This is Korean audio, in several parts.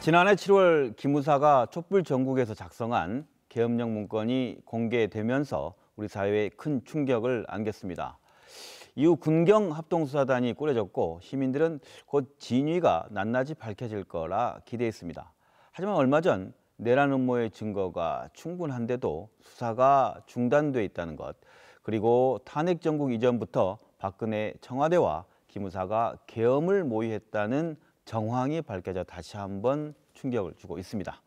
지난해 7월 기무사가 촛불 전국에서 작성한 계엄령 문건이 공개되면서 우리 사회에 큰 충격을 안겼습니다. 이후 군경 합동수사단이 꾸려졌고 시민들은 곧 진위가 낱낱이 밝혀질 거라 기대했습니다. 하지만 얼마 전 내란 음모의 증거가 충분한데도 수사가 중단돼 있다는 것, 그리고 탄핵 정국 이전부터 박근혜 청와대와 기무사가 계엄을 모의했다는 정황이 밝혀져 다시 한번 충격을 주고 있습니다.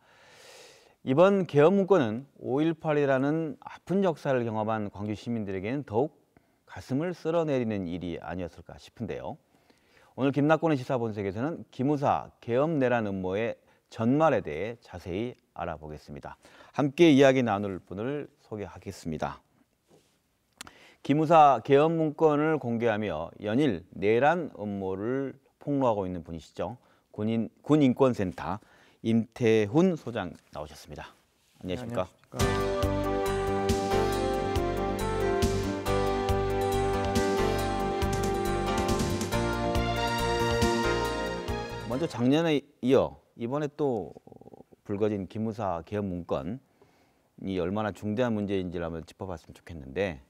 이번 계엄 문건은 5.18이라는 아픈 역사를 경험한 광주 시민들에게는 더욱 가슴을 쓸어내리는 일이 아니었을까 싶은데요. 오늘 김낙곤의 시사본색에서는 기무사 계엄 내란 음모의 전말에 대해 자세히 알아보겠습니다. 함께 이야기 나눌 분을 소개하겠습니다. 기무사 계엄 문건을 공개하며 연일 내란 음모를 폭로하고 있는 분이시죠. 군인권센터 임태훈 소장 나오셨습니다. 안녕하십니까? 먼저 작년에 이어 이번에 또 불거진 기무사 계엄 문건이 얼마나 중대한 문제인지를 한번 짚어봤으면 좋겠는데,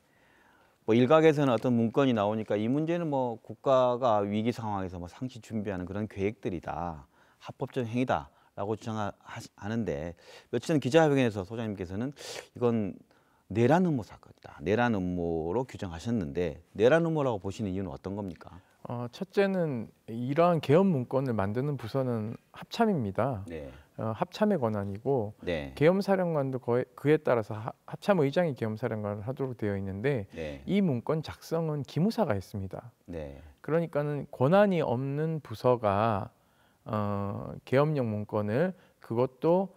뭐 일각에서는 어떤 문건이 나오니까 이 문제는 뭐 국가가 위기 상황에서 뭐 상시 준비하는 그런 계획들이다, 합법적 행위다라고 주장하는데, 며칠 전 기자회견에서 소장님께서는 이건 내란 음모 사건이다, 내란 음모로 규정하셨는데, 내란 음모라고 보시는 이유는 어떤 겁니까? 첫째는 이러한 계엄 문건을 만드는 부서는 합참입니다. 네. 합참의 권한이고, 네. 계엄사령관도 그에 따라서 합참의장이 계엄사령관을 하도록 되어 있는데, 네. 이 문건 작성은 기무사가 했습니다. 네. 그러니까는 권한이 없는 부서가 계엄령 문건을, 그것도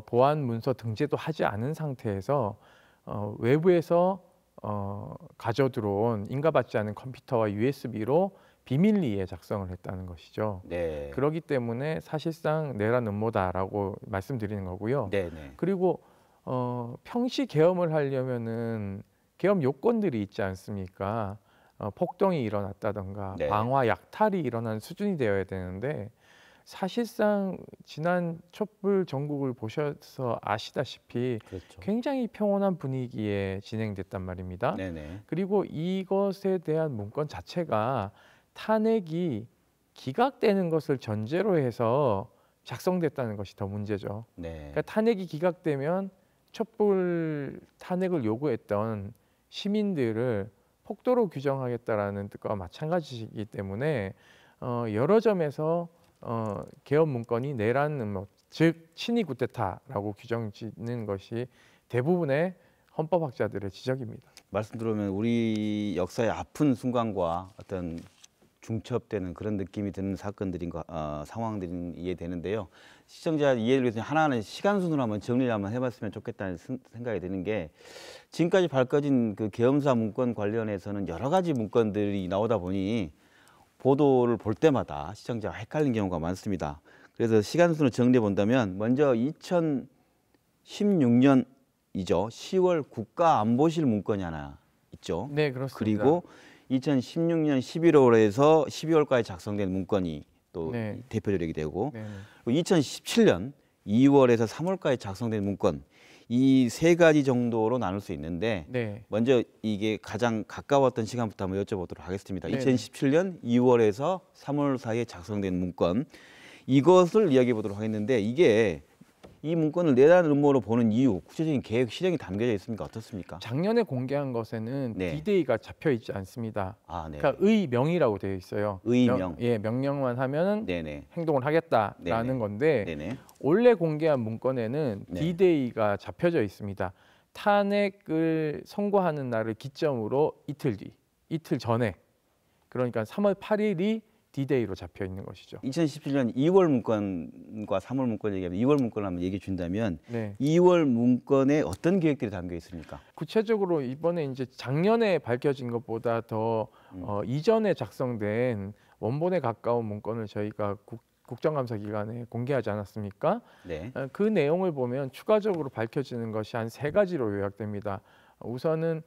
보안 문서 등재도 하지 않은 상태에서 외부에서 가져 들어온 인가받지 않은 컴퓨터와 USB로 비밀리에 작성을 했다는 것이죠. 네. 그렇기 때문에 사실상 내란 음모다라고 말씀드리는 거고요. 네. 네. 그리고 평시 계엄을 하려면은 계엄 요건들이 있지 않습니까? 폭동이 일어났다던가 네. 방화 약탈이 일어난 수준이 되어야 되는데, 사실상 지난 촛불 전국을 보셔서 아시다시피 그렇죠. 굉장히 평온한 분위기에 진행됐단 말입니다. 네네. 그리고 이것에 대한 문건 자체가 탄핵이 기각되는 것을 전제로 해서 작성됐다는 것이 더 문제죠. 네. 그러니까 탄핵이 기각되면 촛불 탄핵을 요구했던 시민들을 폭도로 규정하겠다라는 뜻과 마찬가지이기 때문에 여러 점에서 계엄 문건이 내란 음모, 즉 친위 쿠데타라고 규정짓는 것이 대부분의 헌법학자들의 지적입니다. 말씀 들으면 우리 역사의 아픈 순간과 어떤 중첩되는 그런 느낌이 드는 사건들인 상황들이 이해되는데요. 시청자 이해를 위해서 하나하나 시간 순으로 한번 정리를 한번 해봤으면 좋겠다는 생각이 드는 게, 지금까지 밝혀진 그 계엄사 문건 관련해서는 여러 가지 문건들이 나오다 보니 보도를 볼 때마다 시청자가 헷갈린 경우가 많습니다. 그래서 시간 순으로 정리해 본다면, 먼저 2016년이죠. 10월 국가안보실 문건이 하나 있죠. 네, 그렇습니다. 그리고 2016년 11월에서 12월까지 작성된 문건이 또 네. 대표적이 되고, 네. 2017년 2월에서 3월까지 작성된 문건, 이 세 가지 정도로 나눌 수 있는데, 네. 먼저 이게 가장 가까웠던 시간부터 한번 여쭤보도록 하겠습니다. 네. 2017년 2월에서 3월 사이에 작성된 문건, 이것을 이야기해 보도록 하겠는데, 이 문건을 내란 음모로 보는 이유, 구체적인 계획 실행이 담겨져 있습니까? 어떻습니까? 작년에 공개한 것에는 네. D-Day가 잡혀 있지 않습니다. 네. 그러니까 의명이라고 되어 있어요. 의명. 명령만 하면은 네네. 행동을 하겠다라는 네네. 건데, 네네. 원래 공개한 문건에는 네. D-Day가 잡혀져 있습니다. 탄핵을 선고하는 날을 기점으로 이틀 전에, 그러니까 3월 8일이 D-Day로 잡혀 있는 것이죠. 2017년 2월 문건과 3월 문건 얘기하면, 2월 문건을 한번 얘기해 준다면, 네. 2월 문건에 어떤 계획들이 담겨 있습니까? 구체적으로 이번에 이제 작년에 밝혀진 것보다 더 이전에 작성된 원본에 가까운 문건을 저희가 국정감사 기간에 공개하지 않았습니까? 네. 그 내용을 보면 추가적으로 밝혀지는 것이 한 3가지로 요약됩니다. 우선은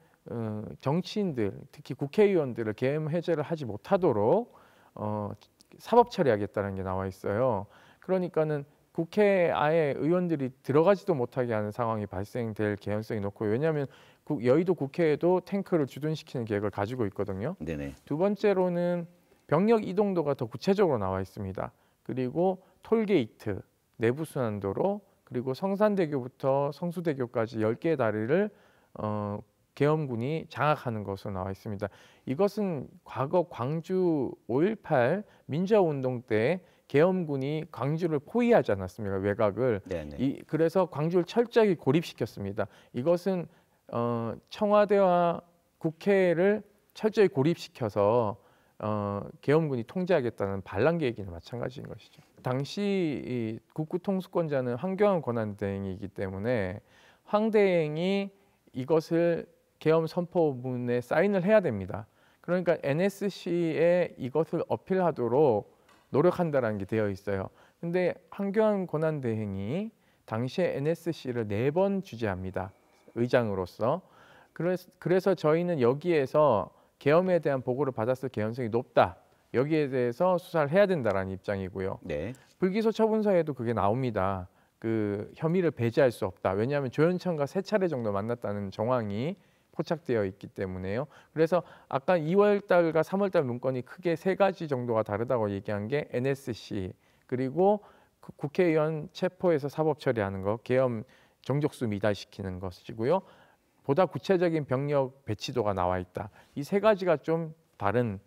정치인들, 특히 국회의원들을 계엄 해제를 하지 못하도록 사법 처리하겠다는 게 나와 있어요. 그러니까는 국회 아예 의원들이 들어가지도 못하게 하는 상황이 발생될 개연성이 높고 왜냐하면 여의도 국회에도 탱크를 주둔시키는 계획을 가지고 있거든요. 네네. 두 번째로는 병력 이동도가 더 구체적으로 나와 있습니다. 그리고 톨게이트, 내부순환도로 그리고 성산대교부터 성수대교까지 10개의 다리를 계엄군이 장악하는 것으로 나와 있습니다. 이것은 과거 광주 5.18 민주화운동 때 계엄군이 광주를 포위하지 않았습니까? 외곽을. 네네. 그래서 광주를 철저하게 고립시켰습니다. 이것은 청와대와 국회를 철저히 고립시켜서 계엄군이 통제하겠다는 반란 계획이나 마찬가지인 것이죠. 당시 이 국구 통수권자는 황교안 권한대행이기 때문에 황 대행이 이것을 계엄 선포문에 사인을 해야 됩니다. 그러니까 NSC에 이것을 어필하도록 노력한다라는 게 되어 있어요. 근데 황교안 권한대행이 당시에 NSC를 4번 주재합니다. 의장으로서. 그래서 저희는 여기에서 계엄에 대한 보고를 받았을 개연성이 높다. 여기에 대해서 수사를 해야 된다라는 입장이고요. 네. 불기소 처분서에도 그게 나옵니다. 그 혐의를 배제할 수 없다. 왜냐하면 조현천과 3차례 정도 만났다는 정황이 포착되어 있기 때문에요. 그래서 아까 2월 달과 3월 달 문건이 크게 3가지 정도가 다르다고 얘기한 게 NSC 그리고 국회의원 체포해서 사법 처리하는 거, 계엄 정족수 미달시키는 것이고요. 보다 구체적인 병력 배치도가 나와 있다. 이 3가지가 좀 다른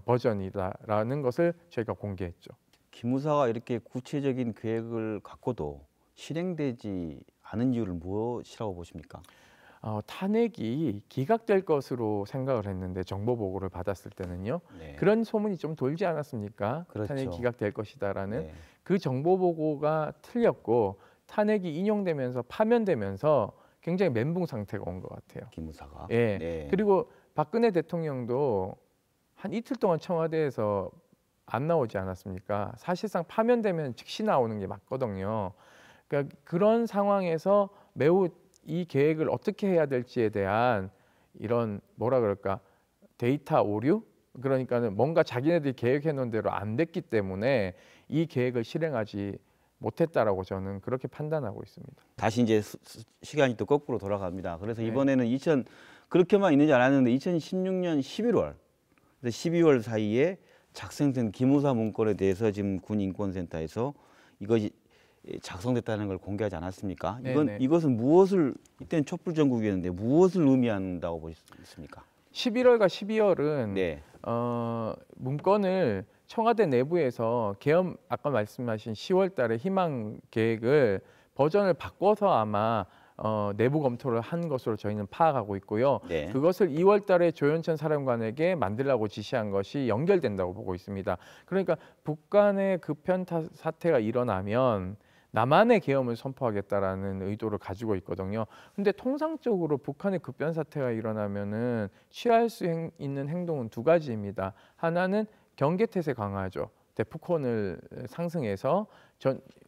버전이다라는 것을 저희가 공개했죠. 기무사가 이렇게 구체적인 계획을 갖고도 실행되지 않은 이유를 무엇이라고 보십니까? 탄핵이 기각될 것으로 생각을 했는데 정보 보고를 받았을 때는요. 네. 그런 소문이 좀 돌지 않았습니까? 그렇죠. 탄핵이 기각될 것이다라는 네. 그 정보 보고가 틀렸고 탄핵이 인용되면서 파면되면서 굉장히 멘붕 상태가 온 것 같아요. 기무사가. 예. 네. 그리고 박근혜 대통령도 한 이틀 동안 청와대에서 안 나오지 않았습니까? 사실상 파면되면 즉시 나오는 게 맞거든요. 그러니까 그런 상황에서 매우 이 계획을 어떻게 해야 될지에 대한 이런 뭐라 그럴까 데이터 오류? 그러니까는 뭔가 자기네들이 계획해 놓은 대로 안 됐기 때문에 이 계획을 실행하지 못했다라고 저는 그렇게 판단하고 있습니다. 다시 이제 시간이 또 거꾸로 돌아갑니다. 그래서 네. 이번에는 그렇게만 있는지 알았는데 2016년 11월, 12월 사이에 작성된 기무사 문건에 대해서 지금 군인권센터에서 이것이 작성됐다는 걸 공개하지 않았습니까? 이것은 무엇을 이때는 촛불 전국이었는데 무엇을 의미한다고 보십니까? 11월과 12월은 네. 문건을 청와대 내부에서 계엄 아까 말씀하신 10월 달에 희망 계획을 버전을 바꿔서 아마 내부 검토를 한 것으로 저희는 파악하고 있고요. 네. 그것을 2월 달에 조현천 사령관에게 만들라고 지시한 것이 연결된다고 보고 있습니다. 그러니까 북한의 급변 사태가 일어나면 남한의 계엄을 선포하겠다라는 의도를 가지고 있거든요. 근데 통상적으로 북한의 급변 사태가 일어나면은 취할 수 있는 행동은 2가지입니다. 하나는 경계태세 강화죠. 대포콘을 상승해서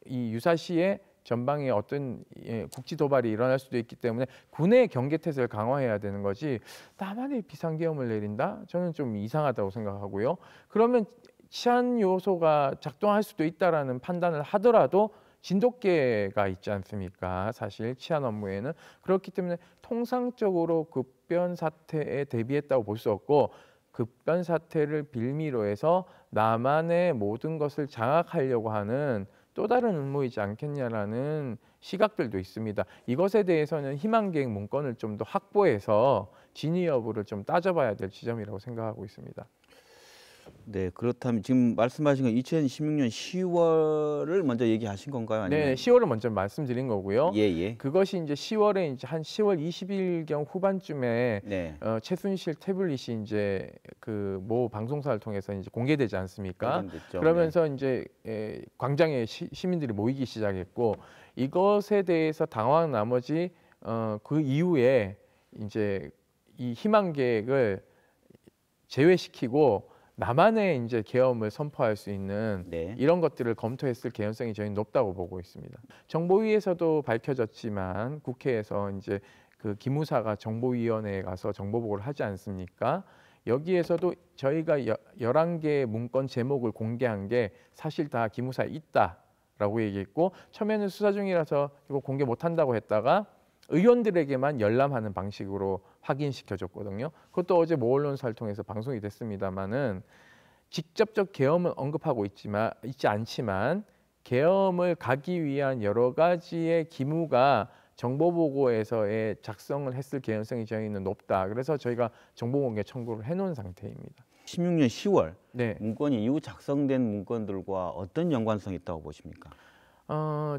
이 유사시에 전방에 어떤 국지 도발이 일어날 수도 있기 때문에 군의 경계태세를 강화해야 되는 거지 남한의 비상계엄을 내린다? 저는 좀 이상하다고 생각하고요. 그러면 치안 요소가 작동할 수도 있다라는 판단을 하더라도 진돗개가 있지 않습니까? 사실 치안 업무에는 그렇기 때문에 통상적으로 급변 사태에 대비했다고 볼 수 없고 급변 사태를 빌미로 해서 남한의 모든 것을 장악하려고 하는 또 다른 음모이지 않겠냐라는 시각들도 있습니다. 이것에 대해서는 희망계획 문건을 좀 더 확보해서 진위 여부를 좀 따져봐야 될 지점이라고 생각하고 있습니다. 네, 그렇다면 지금 말씀하신 건 2016년 10월을 먼저 얘기하신 건가요? 아니면? 네, 10월을 먼저 말씀드린 거고요. 예. 그것이 이제 10월에 이제 한 10월 20일경 후반쯤에 네. 최순실 태블릿이 이제 그 모 방송사를 통해서 이제 공개되지 않습니까? 발견됐죠. 그러면서 이제 광장에 시민들이 모이기 시작했고 이것에 대해서 당황한 나머지 그 이후에 이제 이 희망 계획을 제외시키고 남한의 이제 계엄을 선포할 수 있는 네. 이런 것들을 검토했을 개연성이 저희는 높다고 보고 있습니다. 정보위에서도 밝혀졌지만 국회에서 이제 그 기무사가 정보위원회에 가서 정보 보고를 하지 않습니까? 여기에서도 저희가 11개의 문건 제목을 공개한 게 사실 다 기무사에 있다. 라고 얘기했고, 처음에는 수사 중이라서 이거 공개 못한다고 했다가 의원들에게만 열람하는 방식으로 확인시켜줬거든요. 그것도 어제 모 언론사를 통해서 방송이 됐습니다마는 직접적 계엄은 언급하고 있지 않지만 계엄을 가기 위한 여러 가지의 기무가 정보보고에서의 작성을 했을 개연성이 저희는 높다. 그래서 저희가 정보공개 청구를 해놓은 상태입니다. 16년 10월 네. 문건이 이후 작성된 문건들과 어떤 연관성이 있다고 보십니까?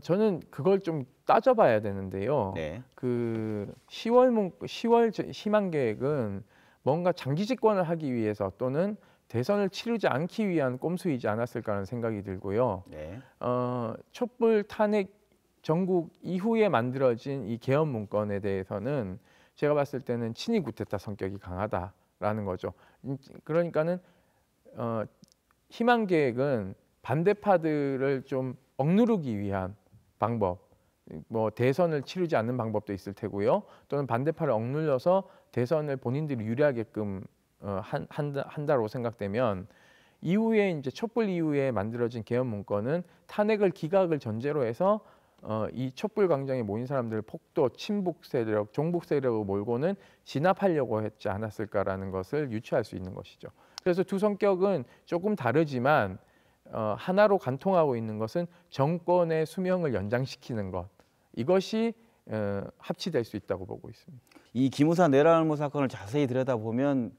저는 그걸 좀 따져봐야 되는데요. 네. 그 10월 희망 계획은 뭔가 장기 집권을 하기 위해서 또는 대선을 치르지 않기 위한 꼼수이지 않았을까라는 생각이 들고요. 네. 촛불 탄핵 전국 이후에 만들어진 이 계엄 문건에 대해서는 제가 봤을 때는 친위 구테타 성격이 강하다라는 거죠. 그러니까는 희망 계획은 반대파들을 좀 억누르기 위한 방법, 뭐 대선을 치르지 않는 방법도 있을 테고요. 또는 반대파를 억눌러서 대선을 본인들이 유리하게끔 한다고 생각되면 이후에 이제 촛불 이후에 만들어진 계엄 문건은 탄핵을 기각을 전제로 해서 이 촛불 광장에 모인 사람들을 폭도, 친북 세력, 종북 세력으로 몰고는 진압하려고 했지 않았을까라는 것을 유추할 수 있는 것이죠. 그래서 두 성격은 조금 다르지만 하나로 관통하고 있는 것은 정권의 수명을 연장시키는 것, 이것이 합치될 수 있다고 보고 있습니다. 이 기무사 내란음모 사건을 자세히 들여다보면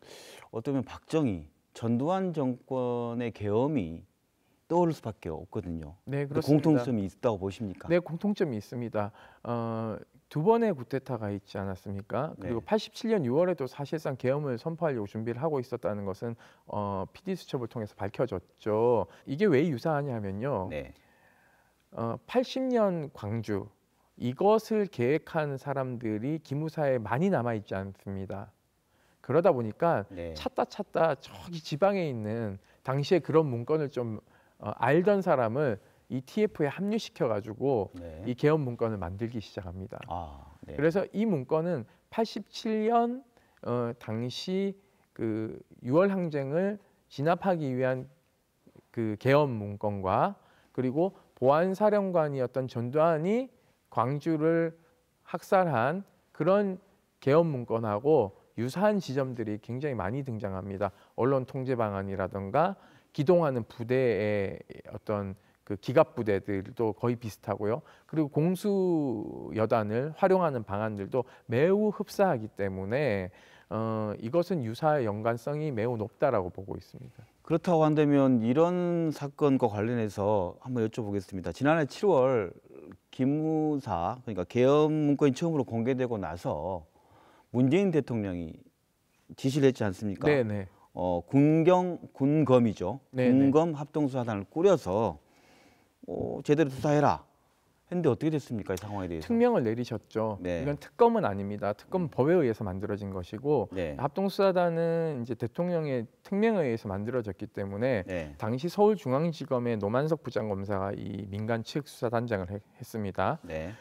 어쩌면 박정희, 전두환 정권의 계엄이 떠오를 수밖에 없거든요. 네, 그렇습니다. 공통점이 있다고 보십니까? 네, 공통점이 있습니다. 두 번의 쿠데타가 있지 않았습니까? 그리고 네. 87년 6월에도 사실상 계엄을 선포하려고 준비를 하고 있었다는 것은 PD 수첩을 통해서 밝혀졌죠. 이게 왜 유사하냐면요. 네. 80년 광주 이것을 계획한 사람들이 기무사에 많이 남아 있지 않습니다. 그러다 보니까 네. 찾다 저기 지방에 있는 당시에 그런 문건을 좀 알던 사람을 이 TF에 합류시켜 가지고 네. 이 계엄 문건을 만들기 시작합니다. 네. 그래서 이 문건은 87년 당시 그 6월 항쟁을 진압하기 위한 그 계엄 문건과 그리고 보안사령관이었던 전두환이 광주를 학살한 그런 계엄 문건하고 유사한 지점들이 굉장히 많이 등장합니다. 언론 통제 방안이라든가 기동하는 부대의 어떤 그 기갑 부대들도 거의 비슷하고요. 그리고 공수 여단을 활용하는 방안들도 매우 흡사하기 때문에 이것은 유사의 연관성이 매우 높다라고 보고 있습니다. 그렇다고 한다면 이런 사건과 관련해서 한번 여쭤보겠습니다. 지난해 7월 기무사, 그러니까 계엄 문건이 처음으로 공개되고 나서 문재인 대통령이 지시를 했지 않습니까? 네네. 군검이죠. 네네. 군검 합동수사단을 꾸려서 제대로 수사해라 했는데 어떻게 됐습니까? 이 상황에 대해서. 특명을 내리셨죠. 네. 이건 특검은 아닙니다. 특검은 법에 의해서 만들어진 것이고 네. 합동수사단은 이제 대통령의 특명에 의해서 만들어졌기 때문에 네. 당시 서울중앙지검의 노만석 부장검사가 이 민간 측 수사단장을 했습니다. 네.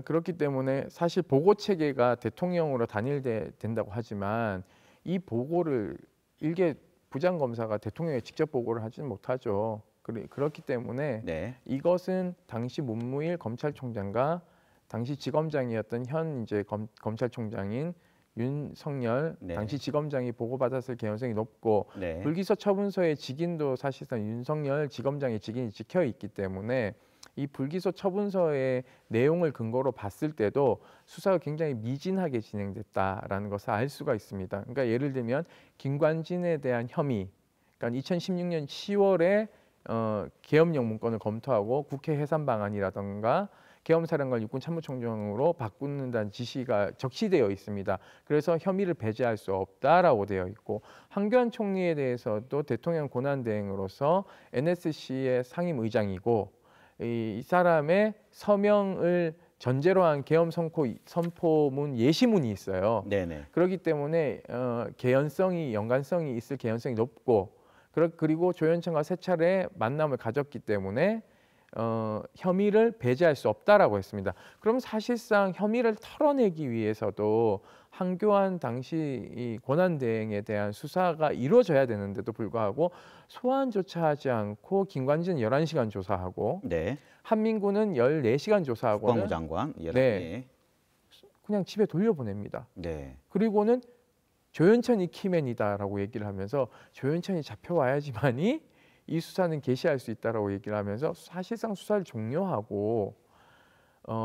그렇기 때문에 사실 보고 체계가 대통령으로 단일된다고 하지만 이 보고를 일개 부장검사가 대통령에 직접 보고를 하지는 못하죠. 그렇기 때문에 네. 이것은 당시 문무일 검찰총장과 당시 지검장이었던 현 이제 검찰총장인 윤석열 네. 당시 지검장이 보고받았을 개연성이 높고 네. 불기소 처분서의 직인도 사실상 윤석열 지검장의 직인이 찍혀 있기 때문에 이 불기소 처분서의 내용을 근거로 봤을 때도 수사가 굉장히 미진하게 진행됐다라는 것을 알 수가 있습니다. 그러니까 예를 들면 김관진에 대한 혐의, 그러니까 2016년 10월에 계엄령 문건을 검토하고 국회 해산 방안이라든가 계엄사령관 육군참모총장으로 바꾸는다는 지시가 적시되어 있습니다. 그래서 혐의를 배제할 수 없다라고 되어 있고 황교안 총리에 대해서도 대통령 권한대행으로서 NSC의 상임의장이고 이 사람의 서명을 전제로 한 계엄 선포문 예시문이 있어요. 네네. 그렇기 때문에 개연성이 연관성이 있을 개연성이 높고 그리고 조현천과 세 차례 만남을 가졌기 때문에 혐의를 배제할 수 없다라고 했습니다. 그럼 사실상 혐의를 털어내기 위해서도 한교안 당시 이 권한대행에 대한 수사가 이루어져야 되는데도 불구하고 소환조차 하지 않고 김관진 11시간 조사하고 네. 한민구는 14시간 조사하고는 국방부 장관. 예. 네. 예. 그냥 집에 돌려보냅니다. 네. 그리고는 조현천이 키맨이다라고 얘기를 하면서 조현천이 잡혀와야지만이 이 수사는 개시할 수 있다라고 얘기를 하면서 사실상 수사를 종료하고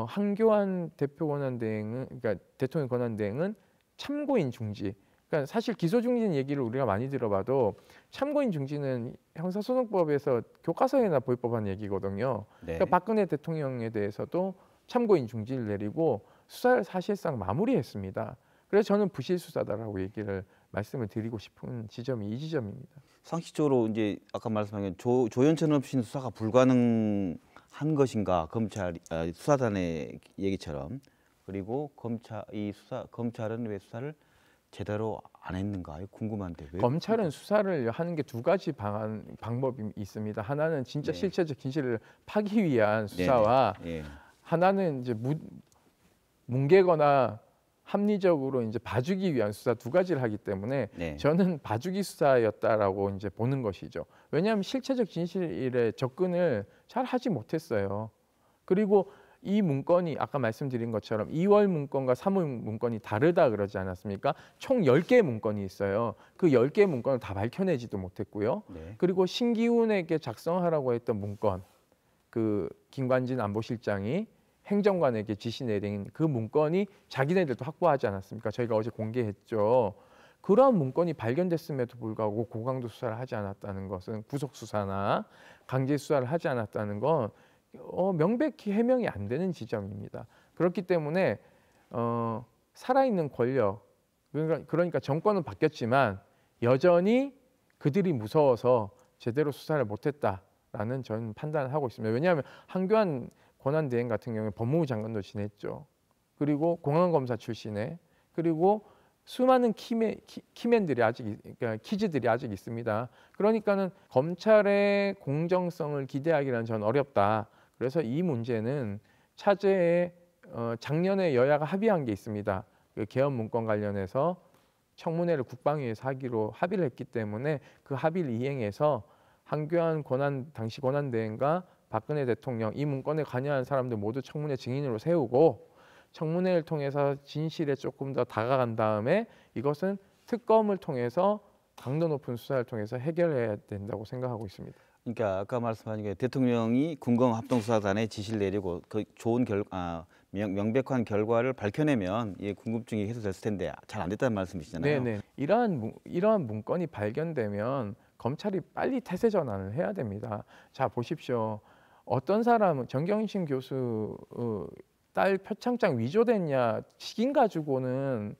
한교안 대표 권한대행은 그러니까 대통령 권한대행은 참고인 중지. 그러니까 사실 기소 중지는 얘기를 우리가 많이 들어봐도 참고인 중지는 형사소송법에서 교과서에나 볼 법한 얘기거든요. 네. 그러니까 박근혜 대통령에 대해서도 참고인 중지를 내리고 수사를 사실상 마무리했습니다. 그래서 저는 부실 수사다라고 얘기를 말씀을 드리고 싶은 지점이 이 지점입니다. 상식적으로 이제 아까 말씀하신 조현천 없이는 수사가 불가능한 것인가 수사단의 얘기처럼 그리고 검찰은 왜 수사를 제대로 안 했는가 궁금한데 왜 검찰은 수사를 하는 게 두 가지 방법이 있습니다. 하나는 진짜 네. 실체적 진실을 파기 위한 수사와 예. 하나는 이제 뭉개거나 합리적으로 이제 봐주기 위한 수사 두 가지를 하기 때문에 네. 저는 봐주기 수사였다라고 이제 보는 것이죠. 왜냐하면 실체적 진실에 접근을 잘 하지 못했어요. 그리고 이 문건이 아까 말씀드린 것처럼 2월 문건과 3월 문건이 다르다 그러지 않았습니까? 총 10개의 문건이 있어요. 그 10개의 문건을 다 밝혀내지도 못했고요. 네. 그리고 신기훈에게 작성하라고 했던 문건, 그 김관진 안보실장이 행정관에게 지시 내린 그 문건이 자기네들도 확보하지 않았습니까? 저희가 어제 공개했죠. 그러한 문건이 발견됐음에도 불구하고 고강도 수사를 하지 않았다는 것은 구속 수사나 강제 수사를 하지 않았다는 건 명백히 해명이 안 되는 지점입니다. 그렇기 때문에 살아있는 권력, 그러니까 정권은 바뀌었지만 여전히 그들이 무서워서 제대로 수사를 못했다라는 저는 판단을 하고 있습니다. 왜냐하면 한교안 권한대행 같은 경우에 법무부 장관도 지냈죠. 그리고 공안검사 출신에 그리고 수많은 키맨들이 그러니까 키즈들이 아직 있습니다. 그러니까는 검찰의 공정성을 기대하기는 저는 어렵다. 그래서 이 문제는 차제에 작년에 여야가 합의한 게 있습니다. 그 개헌 문건 관련해서 청문회를 국방위에서 하기로 합의를 했기 때문에 그 합의를 이행해서 한교안 당시 권한대행과 박근혜 대통령 이 문건에 관여한 사람들 모두 청문회 증인으로 세우고 청문회를 통해서 진실에 조금 더 다가간 다음에 이것은 특검을 통해서 강도 높은 수사를 통해서 해결해야 된다고 생각하고 있습니다. 그러니까 아까 말씀하신 게 대통령이 군검합동수사단에 지시를 내리고 그 좋은 명백한 결과를 밝혀내면 이 궁금증이 해소됐을 텐데 잘 안 됐다는 말씀이시잖아요. 네네. 이러한 문건이 발견되면 검찰이 빨리 태세 전환을 해야 됩니다. 자 보십시오. 어떤 사람은 정경심 교수 딸 표창장 위조됐냐 직인 가지고는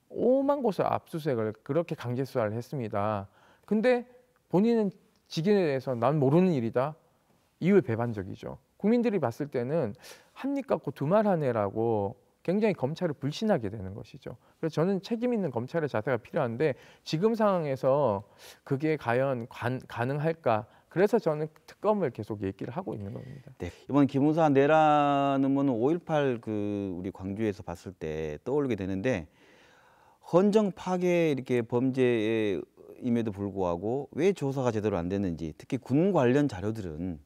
오만 곳을 압수수색을 그렇게 강제 수사를 했습니다. 근데 본인은 직인에 대해서 난 모르는 일이다. 이율 배반적이죠. 국민들이 봤을 때는 한 입 갖고 두 말 하네라고 굉장히 검찰을 불신하게 되는 것이죠. 그래서 저는 책임 있는 검찰의 자세가 필요한데 지금 상황에서 그게 과연 가능할까? 그래서 저는 특검을 계속 얘기를 하고 있는 겁니다. 네, 이번 기무사 내라는 거는 5.18 우리 광주에서 봤을 때 떠올리게 되는데 헌정 파괴 이렇게 범죄임에도 불구하고 왜 조사가 제대로 안 됐는지 특히 군 관련 자료들은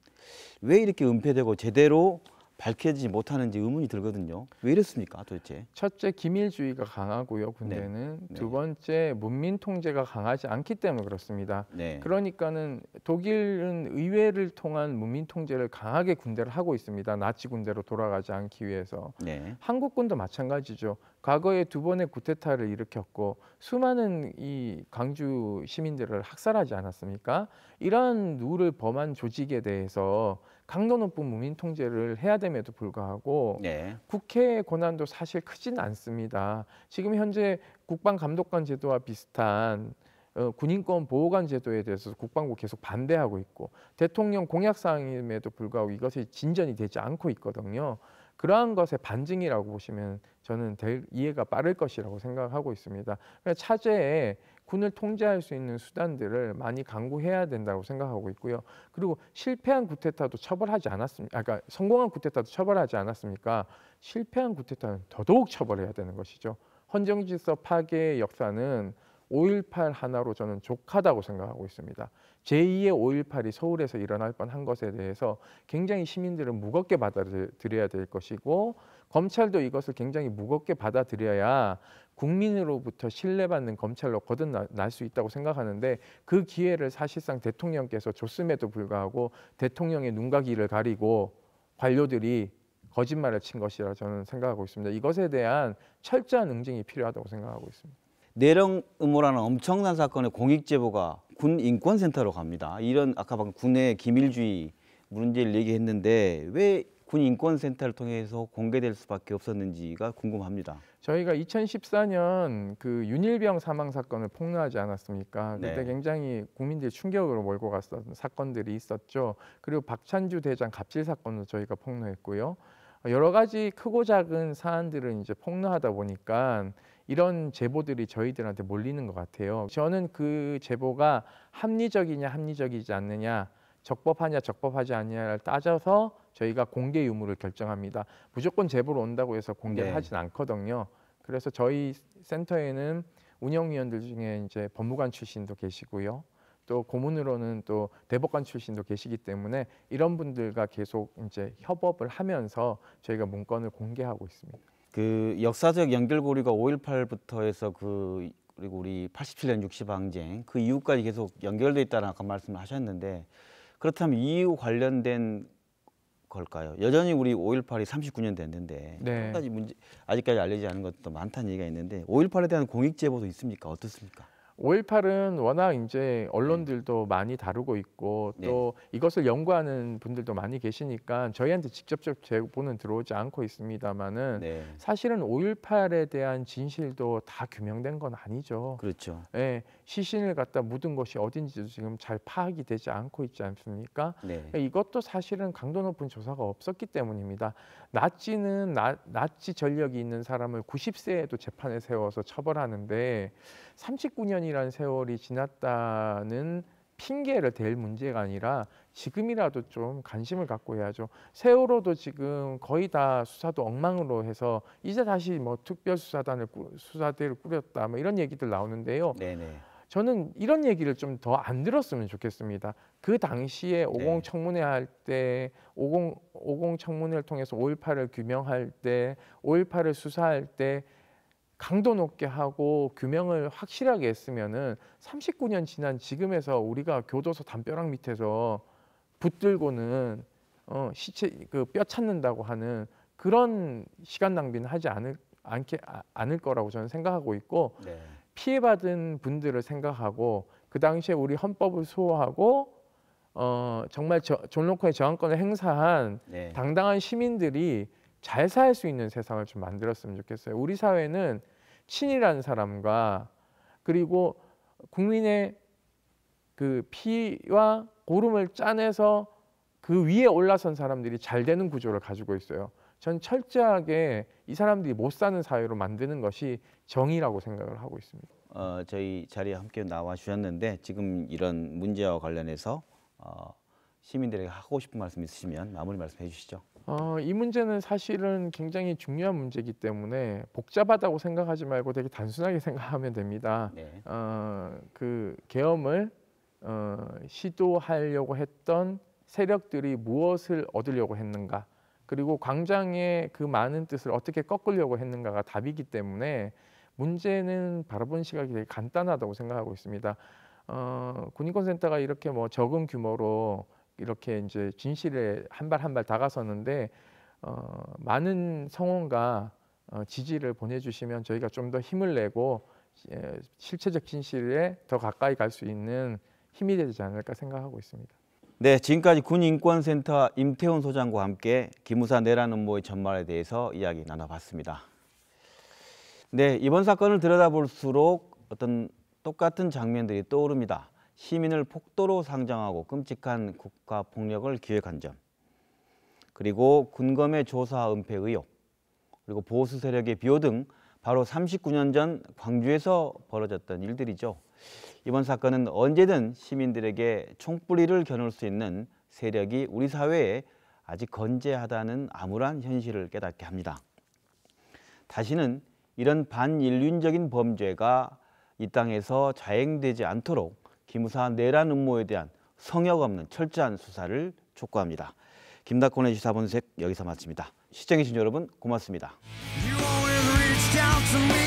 왜 이렇게 은폐되고 제대로 밝혀지지 못하는지 의문이 들거든요. 왜 이랬습니까, 도대체? 첫째, 기밀주의가 강하고요. 군대는 네. 두 번째, 문민 통제가 강하지 않기 때문에 그렇습니다. 네. 그러니까는 독일은 의회를 통한 문민 통제를 강하게 군대를 하고 있습니다. 나치 군대로 돌아가지 않기 위해서. 네. 한국군도 마찬가지죠. 과거에 두 번의 쿠데타를 일으켰고 수많은 이 광주 시민들을 학살하지 않았습니까? 이러한 룰을 범한 조직에 대해서 강도 높은 무민 통제를 해야 됨에도 불구하고 네. 국회의 권한도 사실 크지는 않습니다. 지금 현재 국방감독관 제도와 비슷한 군인권 보호관 제도에 대해서 국방부 계속 반대하고 있고 대통령 공약 사항임에도 불구하고 이것이 진전이 되지 않고 있거든요. 그러한 것의 반증이라고 보시면 저는 이해가 빠를 것이라고 생각하고 있습니다. 차제에 군을 통제할 수 있는 수단들을 많이 강구해야 된다고 생각하고 있고요. 그리고 실패한 쿠데타도 처벌하지 않았습니까? 그러니까 성공한 쿠데타도 처벌하지 않았습니까? 실패한 쿠데타는 더더욱 처벌해야 되는 것이죠. 헌정질서 파괴의 역사는 5.18 하나로 저는 족하다고 생각하고 있습니다. 제2의 5.18이 서울에서 일어날 뻔한 것에 대해서 굉장히 시민들은 무겁게 받아들여야 될 것이고 검찰도 이것을 굉장히 무겁게 받아들여야 국민으로부터 신뢰받는 검찰로 거듭날 수 있다고 생각하는데 그 기회를 사실상 대통령께서 줬음에도 불구하고 대통령의 눈과 귀를 가리고 관료들이 거짓말을 친 것이라 저는 생각하고 있습니다. 이것에 대한 철저한 응징이 필요하다고 생각하고 있습니다. 내령 음모라는 엄청난 사건의 공익 제보가 군 인권센터로 갑니다. 이런 아까 방금 군의 기밀주의 문제를 얘기했는데 왜 군 인권센터를 통해서 공개될 수밖에 없었는지가 궁금합니다. 저희가 2014년 그 윤일병 사망 사건을 폭로하지 않았습니까? 그때 네. 굉장히 국민들이 충격으로 몰고 갔던 사건들이 있었죠. 그리고 박찬주 대장 갑질 사건도 저희가 폭로했고요. 여러 가지 크고 작은 사안들을 이제 폭로하다 보니까 이런 제보들이 저희들한테 몰리는 것 같아요. 저는 그 제보가 합리적이냐 합리적이지 않느냐, 적법하냐 적법하지 않느냐를 따져서 저희가 공개 유무를 결정합니다. 무조건 제보로 온다고 해서 공개를 네. 하진 않거든요. 그래서 저희 센터에는 운영위원들 중에 이제 법무관 출신도 계시고요. 또 고문으로는 또 대법관 출신도 계시기 때문에 이런 분들과 계속 이제 협업을 하면서 저희가 문건을 공개하고 있습니다. 그 역사적 연결고리가 5.18부터 해서 그리고 우리 87년 60항쟁 그 이후까지 계속 연결돼 있다는 아까 말씀을 하셨는데 그렇다면 이후 관련된 걸까요? 여전히 우리 5.18이 39년 됐는데 네. 한 가지 문제 아직까지 알려지지 않은 것도 많다는 얘기가 있는데 5.18에 대한 공익 제보도 있습니까? 어떻습니까? 5.18은 워낙 이제 언론들도 많이 다루고 있고 또 이것을 연구하는 분들도 많이 계시니까 저희한테 직접적 제보는 들어오지 않고 있습니다만은 네, 사실은 5.18에 대한 진실도 다 규명된 건 아니죠. 그렇죠. 예, 시신을 갖다 묻은 것이 어딘지도 지금 잘 파악이 되지 않고 있지 않습니까? 네, 이것도 사실은 강도 높은 조사가 없었기 때문입니다. 나치는 나치 전력이 있는 사람을 90세에도 재판에 세워서 처벌하는데 39년이라는 세월이 지났다는 핑계를 댈 문제가 아니라 지금이라도 좀 관심을 갖고 해야죠. 세월호도 지금 거의 다 수사도 엉망으로 해서 이제 다시 뭐 수사대를 꾸렸다 뭐 이런 얘기들 나오는데요. 네, 네. 저는 이런 얘기를 좀 더 안 들었으면 좋겠습니다. 그 당시에 50 청문회 할 때, 50 청문회를 통해서 5.18을 규명할 때, 5.18을 수사할 때 강도 높게 하고 규명을 확실하게 했으면은 39년 지난 지금에서 우리가 교도소 담벼락 밑에서 붙들고는 시체 그 뼈 찾는다고 하는 그런 시간 낭비는 하지 않을 거라고 저는 생각하고 있고 네. 피해받은 분들을 생각하고 그 당시에 우리 헌법을 수호하고 정말 존 로커의 저항권을 행사한 네. 당당한 시민들이 잘 살 수 있는 세상을 좀 만들었으면 좋겠어요. 우리 사회는 친이라는 사람과 그리고 국민의 그 피와 고름을 짜내서 그 위에 올라선 사람들이 잘 되는 구조를 가지고 있어요. 전 철저하게 이 사람들이 못 사는 사회로 만드는 것이 정의라고 생각을 하고 있습니다. 저희 자리에 함께 나와 주셨는데 지금 이런 문제와 관련해서 시민들에게 하고 싶은 말씀 있으시면 마무리 말씀해 주시죠. 이 문제는 사실은 굉장히 중요한 문제이기 때문에 복잡하다고 생각하지 말고 되게 단순하게 생각하면 됩니다. 네. 그 계엄을 시도하려고 했던 세력들이 무엇을 얻으려고 했는가, 그리고 광장의 그 많은 뜻을 어떻게 꺾으려고 했는가가 답이기 때문에 문제는 바라보는 시각이 되게 간단하다고 생각하고 있습니다. 군인권센터가 이렇게 뭐 적은 규모로 이렇게 이제 진실에 한 발 한 발 다가섰는데 많은 성원과 지지를 보내주시면 저희가 좀 더 힘을 내고 실체적 진실에 더 가까이 갈 수 있는 힘이 되지 않을까 생각하고 있습니다. 네, 지금까지 군인권센터 임태훈 소장과 함께 기무사 내란 음모의 전말에 대해서 이야기 나눠봤습니다. 네, 이번 사건을 들여다볼수록 어떤 똑같은 장면들이 떠오릅니다. 시민을 폭도로 상정하고 끔찍한 국가 폭력을 기획한 점, 그리고 군검의 조사 은폐 의혹, 그리고 보수 세력의 비호 등 바로 39년 전 광주에서 벌어졌던 일들이죠. 이번 사건은 언제든 시민들에게 총뿌리를 겨눌 수 있는 세력이 우리 사회에 아직 건재하다는 암울한 현실을 깨닫게 합니다. 다시는 이런 반인륜적인 범죄가 이 땅에서 자행되지 않도록 기무사 내란 음모에 대한 성역 없는 철저한 수사를 촉구합니다. 김덕권의 시사본색 여기서 마칩니다. 시청해주신 여러분 고맙습니다. You always reached out to me.